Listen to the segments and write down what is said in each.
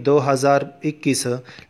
2021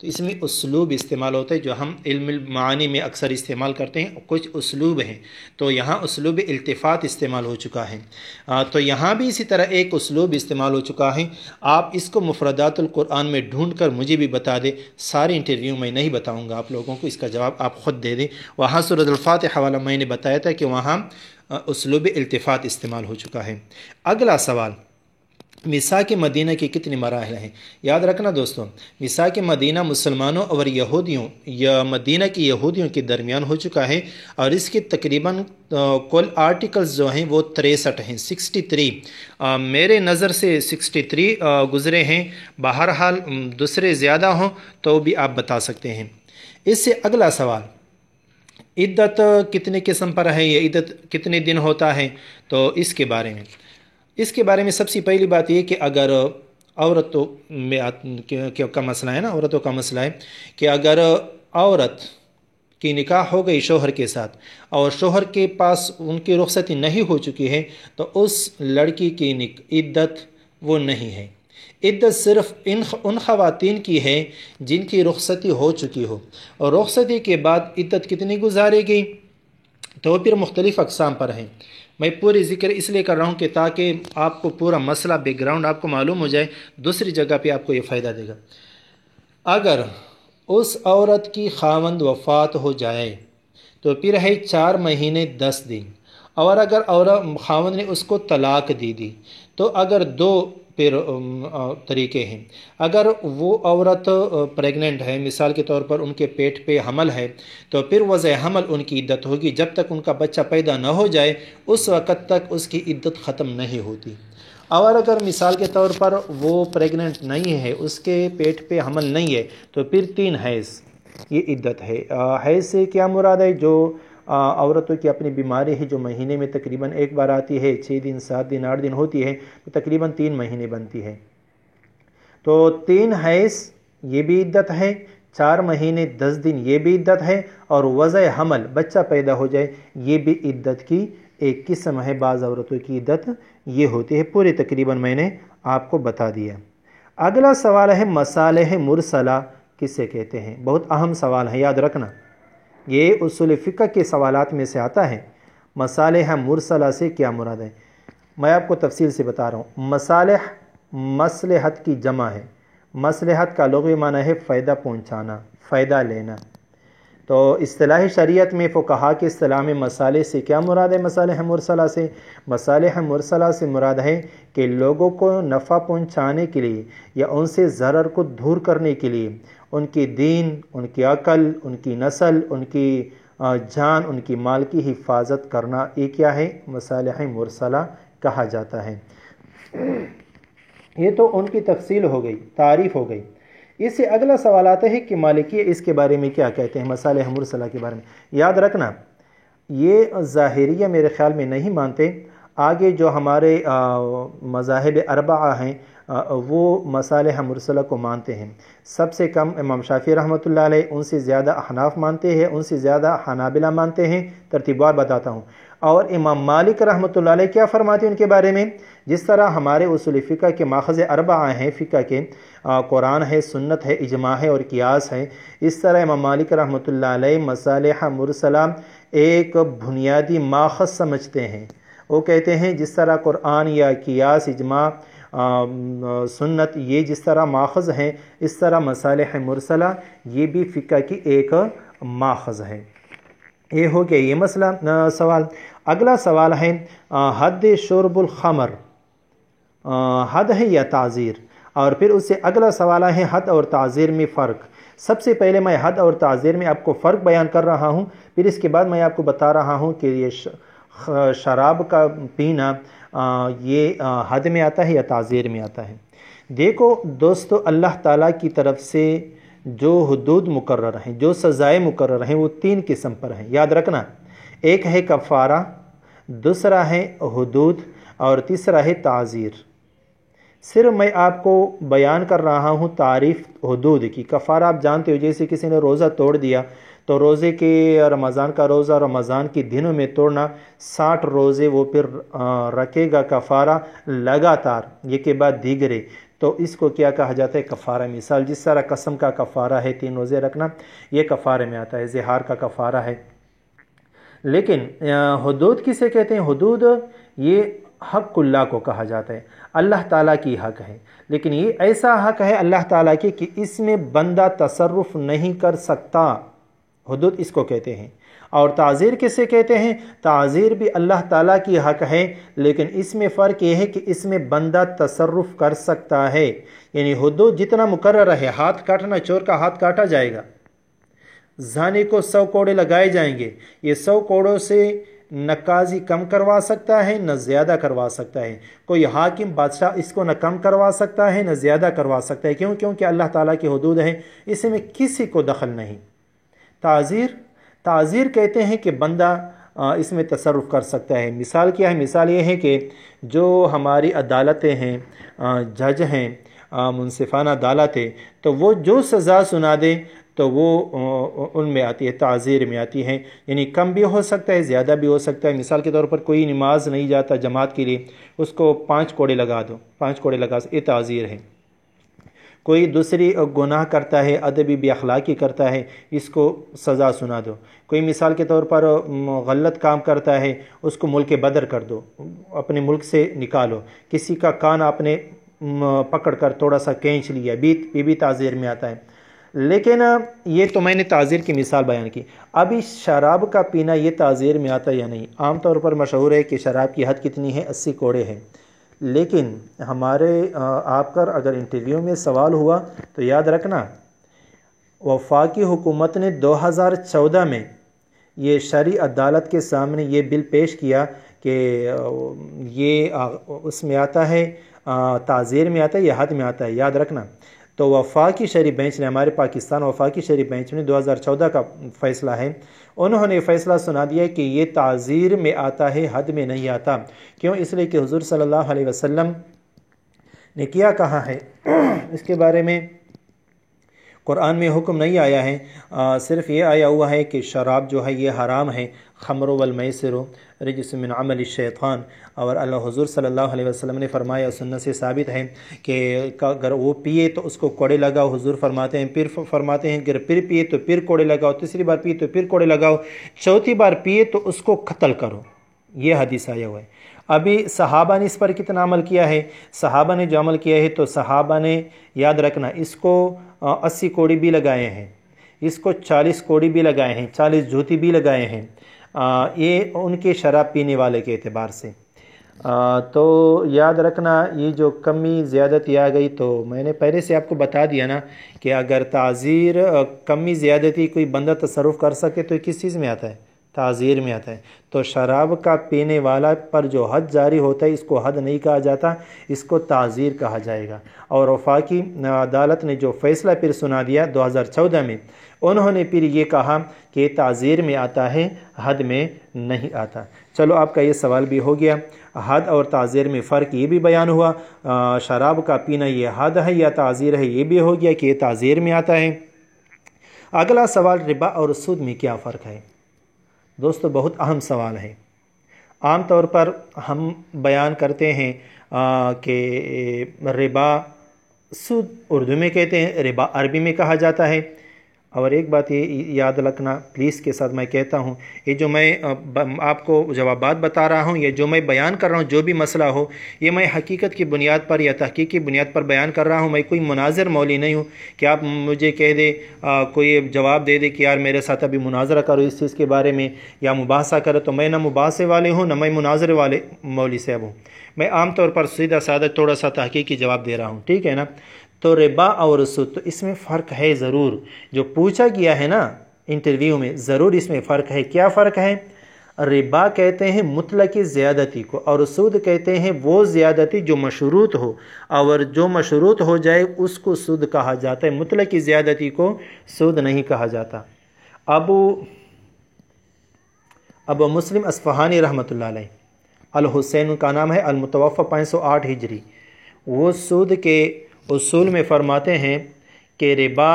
تو اس میں اسلوب استعمال ہوتا ہے جو ہم علم المعانی میں اکثر استعمال کرتے ہیں، کچھ اسلوب ہیں، تو یہاں اسلوب التفات استعمال ہو چکا ہے۔ تو یہاں بھی اسی طرح ایک اسلوب استعمال ہو چکا ہے، آپ اس کو مفردات القرآن میں ڈھونڈ کر مجھے بھی بتا دیں، سارے انٹرویو میں نہیں بتاؤں گا آپ لوگوں کو، اس کا جواب آپ خود دے دیں۔ وہاں سورۃ الفاتحہ والا میں نے بتایا تھا کہ وہاں اسلوب التفات استعمال ہو چکا ہے۔ اگلا سوال، میثاق مدینہ کے کتنے مراحل ہیں؟ یاد رکھنا دوستوں، میثاق مدینہ مسلمانوں اور یہودیوں یا مدینہ کی یہودیوں کے درمیان ہو چکا ہے، اور اس کے تقریباً کل آرٹیکلز جو ہیں وہ 63 ہیں، 63۔ میرے نظر سے 63 گزرے ہیں، بہرحال دوسرے زیادہ ہوں تو بھی آپ بتا سکتے ہیں۔ اس سے اگلا سوال، عدت کتنے قسم پر ہے، یہ عدت کتنے دن ہوتا ہے؟ تو اس کے بارے میں سب سے پہلی بات یہ کہ اگر عورتوں کا مسئلہ ہے نا، عورتوں کا مسئلہ ہے کہ اگر عورت کی نکاح ہو گئی شوہر کے ساتھ اور شوہر کے پاس ان کی رخصتی نہیں ہو چکی ہے تو اس لڑکی کی عدت وہ نہیں ہے۔ عدت صرف ان خواتین کی ہے جن کی رخصتی ہو چکی ہو، اور رخصتی کے بعد عدت کتنی گزارے گی تو پھر مختلف اقسام پر ہیں۔ میں پوری ذکر اس لیے کر رہا ہوں کہ تاکہ آپ کو پورا مسئلہ بیک گراؤنڈ آپ کو معلوم ہو جائے، دوسری جگہ پہ آپ کو یہ فائدہ دے گا۔ اگر اس عورت کی خاوند وفات ہو جائے تو پھر ہے 4 مہینے 10 دن، اور اگر خاوند نے اس کو طلاق دی تو اگر 2 پھر طریقے ہیں۔ اگر وہ عورت پریگننٹ ہے، مثال کے طور پر ان کے پیٹ پہ حمل ہے، تو پھر وضع حمل ان کی عدت ہوگی، جب تک ان کا بچہ پیدا نہ ہو جائے اس وقت تک اس کی عدت ختم نہیں ہوتی۔ اور اگر مثال کے طور پر وہ پریگننٹ نہیں ہے، اس کے پیٹ پہ حمل نہیں ہے، تو پھر 3 حیض یہ عدت ہے۔ حیض سے کیا مراد ہے؟ جو عورتوں کی اپنی بیماری ہے جو مہینے میں تقریباً ایک بار آتی ہے، 6 دن 7 دن 8 دن ہوتی ہے، تو تقریباً 3 مہینے بنتی ہے۔ تو 3 حیض یہ بھی عدت ہے، 4 مہینے 10 دن یہ بھی عدت ہے، اور وضع حمل بچہ پیدا ہو جائے یہ بھی عدت کی ایک قسم ہے۔ بعض عورتوں کی عدت یہ ہوتی ہے، پورے تقریباً میں نے آپ کو بتا دیا۔ اگلا سوال ہے مصالح مرسلہ کسے کہتے ہیں؟ بہت اہم سوال ہے، یاد رکھنا، یہ اصول فقہ کے سوالات میں سے آتا ہے۔ مصالح مرسلہ سے کیا مراد ہے؟ میں آپ کو تفصیل سے بتا رہا ہوں۔ مصالح مصلحت کی جمع ہے، مصلحت کا لغوی معنی ہے فائدہ پہنچانا، فائدہ لینا۔ تو اصطلاح شریعت میں فقہا کے اصطلاح میں مصالح سے کیا مراد ہے؟ مصالح مرسلہ سے، مصالح مرسلہ سے مراد ہے کہ لوگوں کو نفع پہنچانے کے لیے یا ان سے ضرر کو دور کرنے کے لیے ان کی دین، ان کی عقل، ان کی نسل، ان کی جان، ان کی مال کی حفاظت کرنا، یہ کیا ہے؟ مصالح مرسلہ کہا جاتا ہے۔ یہ تو ان کی تفصیل ہو گئی، تعریف ہو گئی۔ اس سے اگلا سوال آتا ہے کہ مالکی اس کے بارے میں کیا کہتے ہیں، مصالح مرسلہ کے بارے میں؟ یاد رکھنا، یہ ظاہریہ میرے خیال میں نہیں مانتے۔ آگے جو ہمارے مذاہب اربعہ ہیں وہ مصالح مرسلہ کو مانتے ہیں۔ سب سے کم امام شافعی رحمۃ اللہ علیہ، ان سے زیادہ احناف مانتے ہیں، ان سے زیادہ حنابلہ مانتے ہیں۔ ترتیبوار بتاتا ہوں۔ اور امام مالک رحمۃ اللہ علیہ کیا فرماتے ہیں ان کے بارے میں؟ جس طرح ہمارے اصول فقہ کے ماخذ اربعہ ہیں فقہ کے، قرآن ہے، سنت ہے، اجماع ہے اور قیاس ہے، اس طرح امام مالک رحمۃ اللہ علیہ مصالح مرسلہ ایک بنیادی ماخذ سمجھتے ہیں۔ وہ کہتے ہیں جس طرح قرآن یا قیاس، اجماع، سنت یہ جس طرح ماخذ ہیں، اس طرح مصالح مرسلہ یہ بھی فقہ کی ایک ماخذ ہے۔ یہ ہو گیا یہ مسئلہ سوال۔ اگلا سوال ہے حد شرب الخمر، حد ہے یا تعزیر؟ اور پھر اس سے اگلا سوال ہے حد اور تعزیر میں فرق۔ سب سے پہلے میں حد اور تعزیر میں آپ کو فرق بیان کر رہا ہوں، پھر اس کے بعد میں آپ کو بتا رہا ہوں کہ یہ شراب کا پینا یہ حد میں آتا ہے یا تعزیر میں آتا ہے۔ دیکھو دوستو، اللہ تعالیٰ کی طرف سے جو حدود مقرر ہیں، جو سزائیں مقرر ہیں، وہ 3 قسم پر ہیں، یاد رکھنا۔ ایک ہے کفارہ، دوسرا ہے حدود، اور تیسرا ہے تعزیر۔ صرف میں آپ کو بیان کر رہا ہوں تعریف حدود کی۔ کفارہ آپ جانتے ہو، جیسے کسی نے روزہ توڑ دیا تو روزے کے، رمضان کا روزہ رمضان کے دنوں میں توڑنا، 60 روزے وہ پھر رکھے گا کفارہ لگاتار، یہ کے بعد دیگرے، تو اس کو کیا کہا جاتا ہے؟ کفارہ مثال. جس طرح قسم کا کفارہ ہے 3 روزے رکھنا، یہ کفارے میں آتا ہے. زہار کا کفارہ ہے. لیکن حدود کسے کہتے ہیں؟ حدود یہ حق اللہ کو کہا جاتا ہے، اللہ تعالیٰ کی حق ہے، لیکن یہ ایسا حق ہے اللہ تعالیٰ کی کہ اس میں بندہ تصرف نہیں کر سکتا. حدود اس کو کہتے ہیں. اور تعزیر کسے کہتے ہیں؟ تعزیر بھی اللہ تعالیٰ کی حق ہے، لیکن اس میں فرق یہ ہے کہ اس میں بندہ تصرف کر سکتا ہے. یعنی حدود جتنا مقرر ہے، ہاتھ کاٹنا، چور کا ہاتھ کاٹا جائے گا، زانی کو 100 کوڑے لگائے جائیں گے. یہ 100 کوڑوں سے نہ قاضی کم کروا سکتا ہے نہ زیادہ کروا سکتا ہے. کوئی حاکم بادشاہ اس کو نہ کم کروا سکتا ہے نہ زیادہ کروا سکتا ہے. کیوں؟ کیونکہ اللہ تعالیٰ کی حدود ہیں، اس میں کسی کو دخل نہیں. تعزیر کہتے ہیں کہ بندہ اس میں تصرف کر سکتا ہے. مثال کیا ہے؟ مثال یہ ہے کہ جو ہماری عدالتیں ہیں، جج ہیں، منصفانہ عدالت ہے، تو وہ جو سزا سنا دے تو وہ ان میں آتی ہے، تعزیر میں آتی ہے. یعنی کم بھی ہو سکتا ہے، زیادہ بھی ہو سکتا ہے. مثال کے طور پر کوئی نماز نہیں جاتا جماعت کے لیے، اس کو 5 کوڑے لگا دو، 5 کوڑے لگا، یہ تعزیر ہے. کوئی دوسری گناہ کرتا ہے، ادبی بے اخلاقی کرتا ہے، اس کو سزا سنا دو. کوئی مثال کے طور پر غلط کام کرتا ہے، اس کو ملک بدر کر دو، اپنے ملک سے نکالو. کسی کا کان آپ نے پکڑ کر تھوڑا سا کھینچ لیا، بھی تعزیر میں آتا ہے. لیکن یہ تو میں نے تعزیر کی مثال بیان کی. ابھی شراب کا پینا یہ تعزیر میں آتا ہے یا نہیں؟ عام طور پر مشہور ہے کہ شراب کی حد کتنی ہے؟ 80 کوڑے ہے. لیکن ہمارے آپ کا اگر انٹرویو میں سوال ہوا تو یاد رکھنا، وفاقی حکومت نے 2014 میں یہ شرعی عدالت کے سامنے یہ بل پیش کیا کہ یہ اس میں آتا ہے، تعزیر میں آتا ہے یا حد میں آتا ہے، یاد رکھنا. تو وفاقی شرعی بینچ نے، ہمارے پاکستان وفاقی شرعی بینچ نے 2014 کا فیصلہ ہے، انہوں نے فیصلہ سنا دیا کہ یہ تعزیر میں آتا ہے، حد میں نہیں آتا. کیوں؟ اس لیے کہ حضور صلی اللہ علیہ وسلم نے کیا کہا ہے اس کے بارے میں قرآن میں حکم نہیں آیا ہے، صرف یہ آیا ہوا ہے کہ شراب جو ہے یہ حرام ہے. خمر والمیسر رجس من عمل الشیطان. اور اللہ حضور صلی اللہ علیہ وسلم نے فرمایا، سنت سے ثابت ہے کہ اگر وہ پیے تو اس کو کوڑے لگاؤ. حضور فرماتے ہیں، پھر فرماتے ہیں کہ پھر پیے تو پھر کوڑے لگاؤ، تیسری بار پیے تو پھر کوڑے لگاؤ، چوتھی بار پیے تو اس کو قتل کرو. یہ حدیث آیا ہوا ہے. ابھی صحابہ نے اس پر کتنا عمل کیا ہے؟ صحابہ نے جو عمل کیا ہے تو صحابہ نے، یاد رکھنا، اس کو 80 کوڑی بھی لگائے ہیں، اس کو 40 کوڑی بھی لگائے ہیں، 40 جوتی بھی لگائے ہیں. یہ ان کے شراب پینے والے کے اعتبار سے. تو یاد رکھنا، یہ جو کمی زیادتی آ گئی تو میں نے پہلے سے آپ کو بتا دیا نا کہ اگر تعزیر کمی زیادتی کوئی بندہ تصرف کر سکے تو کس چیز میں آتا ہے؟ تعزیر میں آتا ہے. تو شراب کا پینے والا پر جو حد جاری ہوتا ہے اس کو حد نہیں کہا جاتا، اس کو تعزیر کہا جائے گا. اور وفاقی عدالت نے جو فیصلہ پھر سنا دیا 2014 میں، انہوں نے پھر یہ کہا کہ تعزیر میں آتا ہے، حد میں نہیں آتا. چلو آپ کا یہ سوال بھی ہو گیا. حد اور تعزیر میں فرق یہ بھی بیان ہوا. شراب کا پینا یہ حد ہے یا تعزیر ہے یہ بھی ہو گیا کہ یہ تعزیر میں آتا ہے. اگلا سوال، ربا اور سود میں کیا فرق ہے؟ دوستو بہت اہم سوال ہے. عام طور پر ہم بیان کرتے ہیں کہ ربا، سود اردو میں کہتے ہیں، ربا عربی میں کہا جاتا ہے. اور ایک بات یہ یاد رکھنا پلیز کے ساتھ میں کہتا ہوں، یہ جو میں آپ کو جوابات بتا رہا ہوں، یہ جو میں بیان کر رہا ہوں، جو بھی مسئلہ ہو، یہ میں حقیقت کی بنیاد پر یا تحقیق کی بنیاد پر بیان کر رہا ہوں. میں کوئی مناظر مولی نہیں ہوں کہ آپ مجھے کہہ دے، کوئی جواب دے دے کہ یار میرے ساتھ ابھی مناظرہ کرو اس چیز کے بارے میں یا مباحثہ کرو. تو میں نہ مباحثے والے ہوں نہ میں مناظر والے مولی صاحب ہوں. میں عام طور پر سیدھا سادہ تھوڑا سا تحقیقی جواب دے رہا ہوں، ٹھیک ہے نا؟ تو ربا اور سود، تو اس میں فرق ہے ضرور. جو پوچھا گیا ہے نا انٹرویو میں، ضرور اس میں فرق ہے. کیا فرق ہے؟ ربا کہتے ہیں مطلق زیادتی کو، اور سود کہتے ہیں وہ زیادتی جو مشروط ہو، اور جو مشروط ہو جائے اس کو سود کہا جاتا ہے. مطلق زیادتی کو سود نہیں کہا جاتا. ابو مسلم اصفہانی رحمۃ اللہ علیہ، الحسین کا نام ہے، المتوفی 508 ہجری، وہ سود کے اصول میں فرماتے ہیں کہ ربا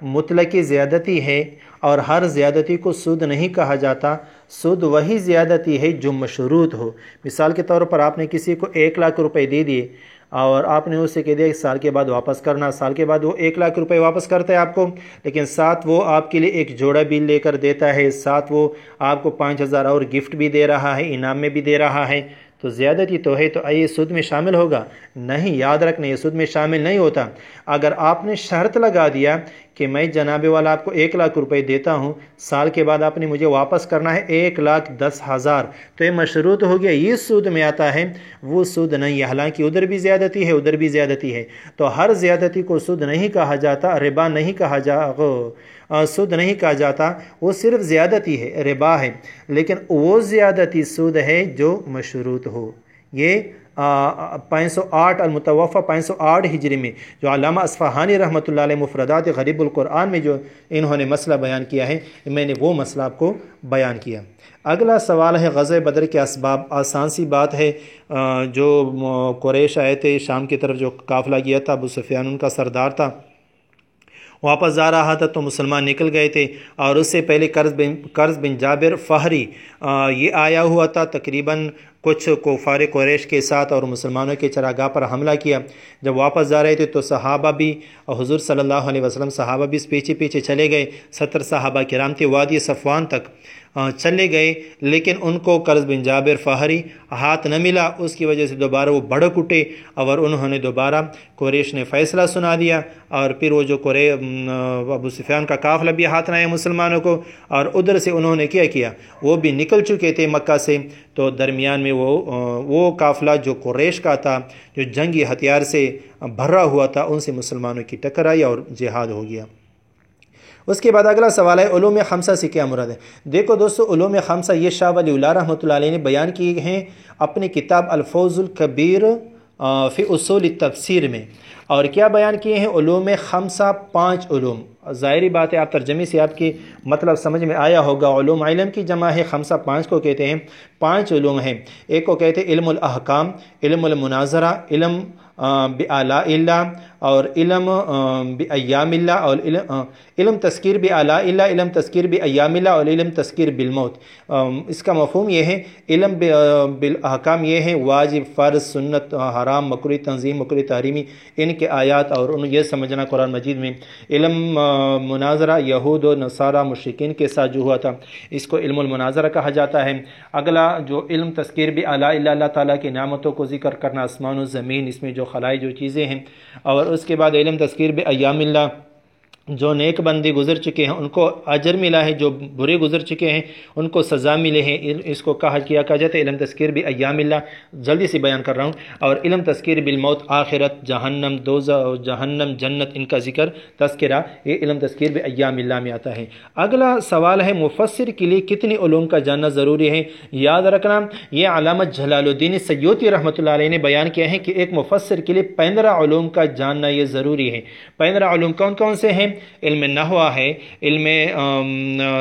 مطلق زیادتی ہے اور ہر زیادتی کو سود نہیں کہا جاتا. سود وہی زیادتی ہے جو مشروط ہو. مثال کے طور پر آپ نے کسی کو 1 لاکھ روپے دے دیے، اور آپ نے اسے کہہ دیا کہ سال کے بعد واپس کرنا، سال کے بعد وہ 1 لاکھ روپے واپس کرتا ہے آپ کو، لیکن ساتھ وہ آپ کے لیے ایک جوڑا بھی لے کر دیتا ہے، ساتھ وہ آپ کو 5,000 اور گفٹ بھی دے رہا ہے، انعام میں بھی دے رہا ہے، تو زیادتی تو ہے، تو یہ سود میں شامل ہوگا؟ نہیں، یاد رکھنا یہ سود میں شامل نہیں ہوتا۔ اگر آپ نے شرط لگا دیا کہ میں جناب والا آپ کو 1 لاکھ روپے دیتا ہوں، سال کے بعد آپ نے مجھے واپس کرنا ہے 1,10,000، تو یہ مشروط ہو گیا، یہ سود میں آتا ہے، وہ سود نہیں ہے۔ حالانکہ ادھر بھی زیادتی ہے، ادھر بھی زیادتی ہے، تو ہر زیادتی کو سود نہیں کہا جاتا، ربا نہیں کہا سود نہیں کہا جاتا، وہ صرف زیادتی ہے، ربا ہے، لیکن وہ زیادتی سود ہے جو مشروط ہو۔ یہ 508 المتوفہ 508 ہجری میں جو علامہ اصفہانی رحمۃ اللہ علیہ مفردات غریب القرآن میں جو انہوں نے مسئلہ بیان کیا ہے، میں نے وہ مسئلہ آپ کو بیان کیا۔ اگلا سوال ہے غزوہ بدر کے اسباب۔ آسان سی بات ہے، جو قریش آئے تھے شام کی طرف، جو قافلہ گیا تھا، ابو سفیان ان کا سردار تھا، واپس جا رہا تھا تو مسلمان نکل گئے تھے، اور اس سے پہلے قرظ بن جابر فہری یہ آیا ہوا تھا، تقریباً کچھ کفار قریش کے ساتھ، اور مسلمانوں کے چراگاہ پر حملہ کیا۔ جب واپس جا رہے تھے تو صحابہ بھی، حضور صلی اللہ علیہ وسلم صحابہ بھی پیچھے پیچھے چلے گئے، 70 صحابہ کرام تھے، وادی صفوان تک چلے گئے، لیکن ان کو قرظ بن جابر فہری ہاتھ نہ ملا، اس کی وجہ سے دوبارہ وہ بھڑک اٹھے، اور انہوں نے دوبارہ قریش نے فیصلہ سنا دیا، اور پھر وہ جو ابو سفیان کا قافلہ بھی ہاتھ نہ آیا مسلمانوں کو، اور ادھر سے انہوں نے کیا وہ بھی نکل چکے تھے مکہ سے، تو درمیان میں وہ قافلہ جو قریش کا تھا، جو جنگی ہتھیار سے بھرا ہوا تھا، ان سے مسلمانوں کی ٹکر آئی اور جہاد ہو گیا۔ اس کے بعد اگلا سوال ہے علوم خمسہ سے کیا مراد ہے؟ دیکھو دوستو، علوم خمسہ یہ شاہ ولی اللہ رحمۃ اللہ علیہ نے بیان کیے ہیں اپنی کتاب الفوز الکبیر فی اصول التفسیر میں، اور کیا بیان کیے ہیں؟ علوم خمسہ 5 علوم۔ ظاہری بات ہے، آپ ترجمے سے آپ کی مطلب سمجھ میں آیا ہوگا، علوم علم کی جمع ہے، خمسہ 5 کو کہتے ہیں، 5 علوم ہیں۔ ایک کو کہتے ہیں علم الاحکام، علم المناظرہ، علم بآلاء اللہ، اور علم بایام اللہ، اور علم تذکیر بآلاء اللہ، علم تذکیر بایام اللہ، اور علم تذکیر بالموت۔ اس کا مفہوم یہ ہے، علم بالاحکام یہ ہے واجب، فرض، سنت، حرام، مکروہ تنظیم، مکروہ تحریمی، ان کے آیات، اور یہ سمجھنا قرآن مجید میں۔ علم مناظرہ یہود و نصارہ مشرکین کے ساتھ جو ہوا تھا، اس کو علم المناظرہ کہا جاتا ہے۔ اگلا جو علم تذکیر بآلاء اللہ، اللہ تعالیٰ کی نعمتوں کو ذکر کرنا، آسمان و زمین، اس میں جو خلائی جو چیزیں ہیں، اور اس کے بعد علم تذکیر بایام اللہ، جو نیک بندے گزر چکے ہیں ان کو اجر ملا ہے، جو برے گزر چکے ہیں ان کو سزا ملے ہیں، اس کو کہا جاتا ہے علم تذکیر بایام اللہ۔ جلدی سے بیان کر رہا ہوں۔ اور علم تذکیر بالموت، آخرت، جہنم، دوزخ، جہنم، جنت، ان کا ذکر، تذکرہ، یہ علم تذکیر بایام اللہ میں آتا ہے۔ اگلا سوال ہے مفسر کے لیے کتنے علوم کا جاننا ضروری ہے؟ یاد رکھنا، یہ علامہ جلال الدین سیوطی رحمۃ اللہ علیہ نے بیان کیا ہے کہ ایک مفسر کے لیے 15 علوم کا جاننا یہ ضروری ہے۔ 15 علوم کون کون سے ہیں؟ علم نحو ہے، علم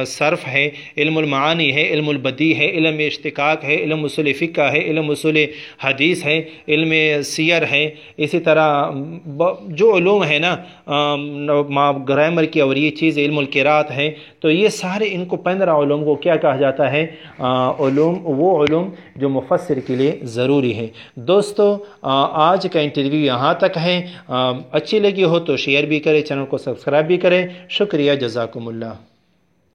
صرف ہے، علم المعانی ہے، علم البدیع ہے، علم اشتقاق ہے، علم اصول فقہ ہے، علم اصول حدیث ہے، علم سیر ہے، اسی طرح جو علوم ہے نا گرامر کی، اور یہ چیز علم القراءت ہے، تو یہ سارے ان کو 15 علوم کو کیا کہا جاتا ہے؟ وہ علوم جو مفسر کے لیے ضروری ہے۔ دوستو، آج کا انٹرویو یہاں تک ہے، اچھی لگی ہو تو شیئر بھی کریں، چینل کو سبسکرائب بھی کریں۔ شکریہ، جزاکم اللہ۔